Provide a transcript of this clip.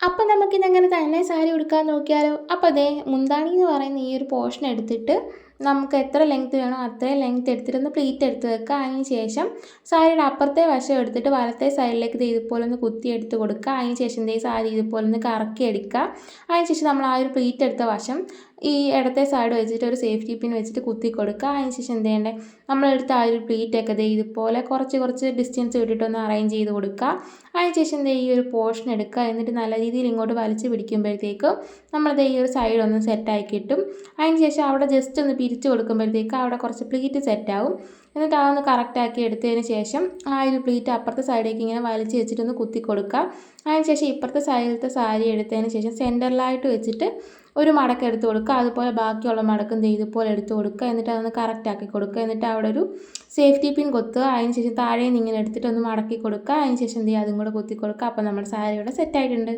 അപ്പം നമുക്കിതങ്ങനെ തന്നെ സാരി ഉടുക്കാൻ നോക്കിയാലോ? അപ്പോൾ ദേ മുന്താണി എന്ന് പറയുന്ന ഈ ഒരു പോർഷൻ എടുത്തിട്ട് നമുക്ക് എത്ര ലെങ്ത് വേണോ അത്രയും ലെങ്ത് എടുത്തിട്ട് ഒന്ന് പ്ലീറ്റ് എടുത്ത് വെക്കുക. അതിന് ശേഷം സാരിയുടെ അപ്പുറത്തെ വശം എടുത്തിട്ട് വലത്തെ സൈഡിലേക്ക് ദേ ഇതുപോലെ ഒന്ന് കുത്തി എടുത്ത് കൊടുക്കുക. അതിന് ശേഷം ദേ സാരി ഇതുപോലെ ഒന്ന് കറക്കി എടുക്കുക. അതിന് ശേഷം നമ്മൾ ആ ഒരു പ്ലീറ്റ് എടുത്ത വശം ഈ ഇടത്തെ സൈഡ് വെച്ചിട്ട് ഒരു സേഫ്റ്റി പിൻ വെച്ചിട്ട് കുത്തി കൊടുക്കുക. അതിന് ശേഷം എന്ത് ചെയ്യേണ്ടത്, നമ്മളെടുത്ത ആ ഒരു പ്ലീറ്റൊക്കെ ദേ ഇതുപോലെ കുറച്ച് കുറച്ച് ഡിസ്റ്റൻസ് വിട്ടിട്ടൊന്ന് അറേഞ്ച് ചെയ്ത് കൊടുക്കുക. അതിന് ശേഷം ദേ ഈ ഒരു പോർഷൻ എടുക്കുക. എന്നിട്ട് നല്ല രീതിയിൽ ഇങ്ങോട്ട് വലിച്ച് പിടിക്കുമ്പോഴത്തേക്കും നമ്മളത് ഈ ഒരു സൈഡ് ഒന്ന് സെറ്റായി കിട്ടും. അതിന് ശേഷം അവിടെ ജസ്റ്റ് ഒന്ന് പിരിച്ച് കൊടുക്കുമ്പോഴത്തേക്ക് അവിടെ കുറച്ച് പ്ലീറ്റ് സെറ്റാവും. എന്നിട്ട് അതൊന്ന് കറക്റ്റാക്കി എടുത്തതിന് ശേഷം ആ ഒരു പ്ലീറ്റ് അപ്പുറത്തെ സൈഡിലേക്ക് ഇങ്ങനെ വലിച്ച് വെച്ചിട്ടൊന്ന് കുത്തി കൊടുക്കുക. അതിന് ശേഷം ഇപ്പുറത്തെ സൈഡിലത്തെ സാരി എടുത്തതിന് ശേഷം സെൻറ്ററിലായിട്ട് വെച്ചിട്ട് ഒരു മടക്ക് എടുത്ത് കൊടുക്കുക. അതുപോലെ ബാക്കിയുള്ള മടക്കും ദേ ഇതുപോലെ എടുത്ത് കൊടുക്കുക. എന്നിട്ട് അതൊന്ന് കറക്റ്റാക്കി കൊടുക്കുക. എന്നിട്ട് അവിടെ ഒരു സേഫ്റ്റി പിൻ കൊത്തുക. അതിന് ശേഷം താഴെ നിന്ന് ഇങ്ങനെ എടുത്തിട്ട് ഒന്ന് മടക്കി കൊടുക്കുക. അതിന് ശേഷം എന്ത് ചെയ്യുക, അതും കൂടെ കുത്തി കൊടുക്കുക. അപ്പോൾ നമ്മുടെ സാരി ഇവിടെ സെറ്റായിട്ടുണ്ട്.